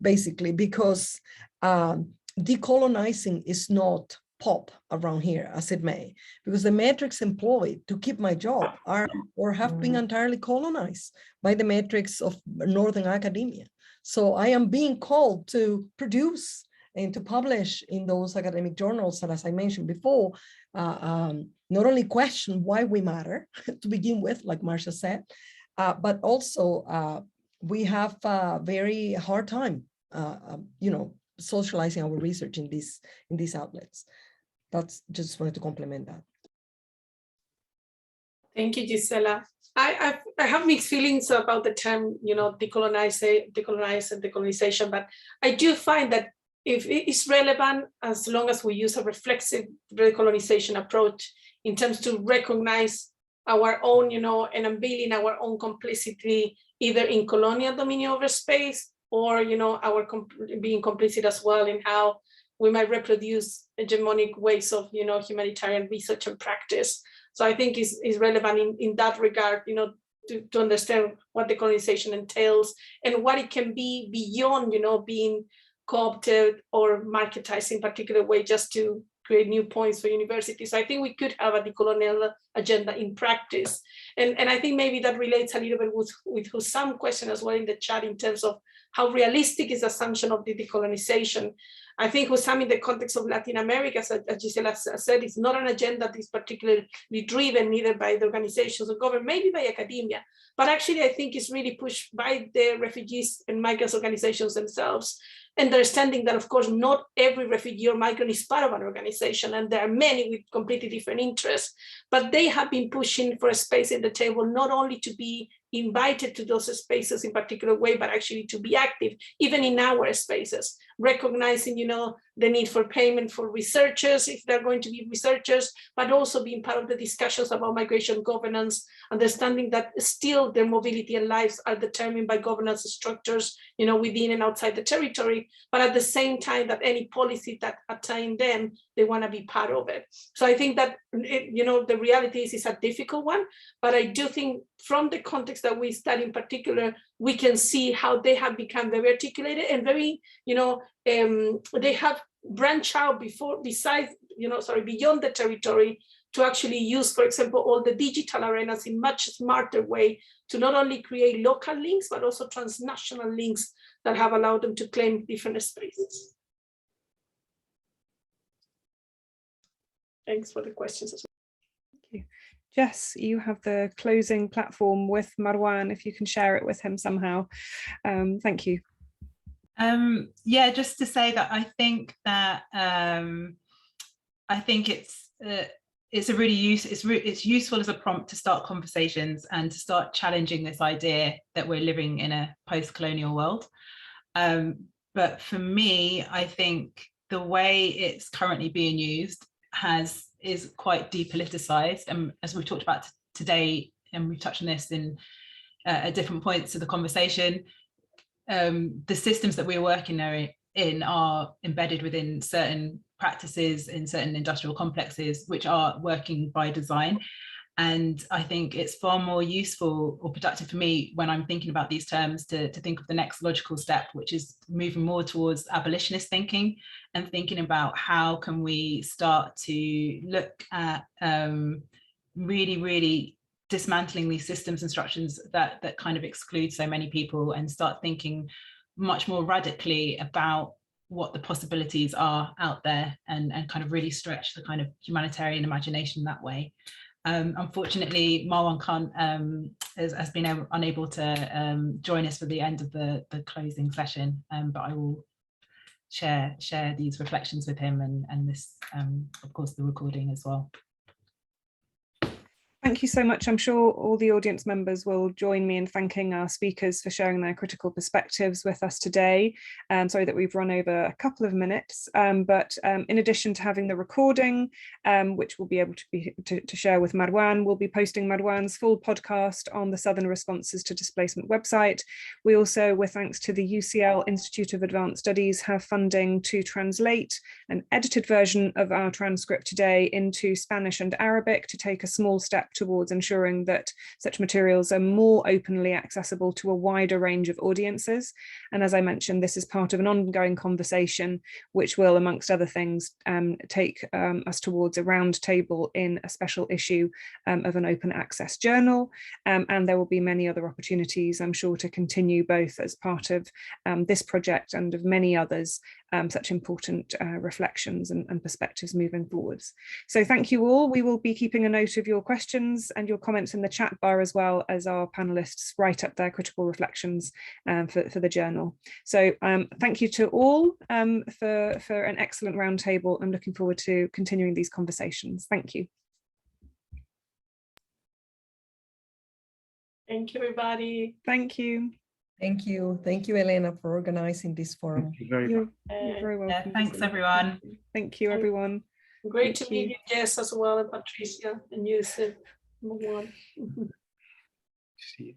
basically, because decolonizing is not pop around here, as it may, because the metrics employed to keep my job are or have been entirely colonized by the metrics of Northern academia. So I am being called to produce and to publish in those academic journals that, as I mentioned before, not only question why we matter to begin with, like Marcia said, but also we have a very hard time, socializing our research in these outlets. That's just wanted to complement that. Thank you, Gisela. I have mixed feelings about the term, decolonize and decolonization, but I do find that if it is relevant, as long as we use a reflexive decolonization approach in terms to recognize our own, and unveiling our own complicity, either in colonial dominion over space or, our being complicit as well in how we might reproduce hegemonic ways of, humanitarian research and practice. So I think is relevant in that regard, to understand what decolonization entails and what it can be beyond, being co-opted or marketized in particular way just to create new points for universities. So I think we could have a decolonial agenda in practice. And I think maybe that relates a little bit with Hussam's question as well in the chat in terms of how realistic is the assumption of the decolonization. I think Hussam, in the context of Latin America, as Gisela said, it's not an agenda that is particularly driven either by the organizations or government, maybe by academia, but actually I think it's really pushed by the refugees and migrants organizations themselves, understanding that, of course, not every refugee or migrant is part of an organization, and there are many with completely different interests, but they have been pushing for a space at the table, not only to be invited to those spaces in particular way, but actually to be active, even in our spaces, recognizing, the need for payment for researchers, if they're going to be researchers, but also being part of the discussions about migration governance, understanding that still their mobility and lives are determined by governance structures, within and outside the territory, but at the same time that any policy that attain them, they want to be part of it. So I think that, the reality is a difficult one, but I do think from the context that we study in particular, we can see how they have become very articulated and very, they have branched out beyond the territory to actually use, for example, all the digital arenas in much smarter way to not only create local links, but also transnational links that have allowed them to claim different spaces. Thanks for the questions as well. Thank you. Jess, you have the closing platform with Marwan, if you can share it with him somehow. Thank you. Yeah, just to say that I think that it's a really it's useful as a prompt to start conversations and to start challenging this idea that we're living in a post-colonial world. But for me, I think the way it's currently being used is quite depoliticized, and as we've talked about today, and we've touched on this in at different points of the conversation, the systems that we're working in are embedded within certain practices in certain industrial complexes, which are working by design. And I think it's far more useful or productive for me when I'm thinking about these terms to think of the next logical step, which is moving more towards abolitionist thinking and thinking about how can we start to look at really dismantling these systems and structures that kind of exclude so many people, and start thinking much more radically about what the possibilities are out there, and kind of really stretch the kind of humanitarian imagination that way. Unfortunately, Marwan has been unable to join us for the end of the closing session, but I will share these reflections with him, and this, of course, the recording as well. Thank you so much. I'm sure all the audience members will join me in thanking our speakers for sharing their critical perspectives with us today. Sorry that we've run over a couple of minutes, but in addition to having the recording, which we'll be able to share with Marwan, we'll be posting Marwan's full podcast on the Southern Responses to Displacement website. We also, with thanks to the UCL Institute of Advanced Studies, have funding to translate an edited version of our transcript today into Spanish and Arabic to take a small step towards ensuring that such materials are more openly accessible to a wider range of audiences. And as I mentioned, this is part of an ongoing conversation, which will, amongst other things, take us towards a roundtable in a special issue of an open access journal. And there will be many other opportunities, I'm sure, to continue both as part of this project and of many others, such important reflections and perspectives moving forwards. So thank you all. We will be keeping a note of your questions and your comments in the chat bar, as well as our panelists write up their critical reflections for the journal. So thank you to all for an excellent roundtable. I'm looking forward to continuing these conversations. Thank you. Thank you, everybody. Thank you. Thank you. Thank you, Elena, for organizing this forum. Thank you very much. You're very welcome. Yeah, thanks, everyone. Thank you, everyone. Great to meet you, Jess, as well, and Patricia and Yusuf. See you.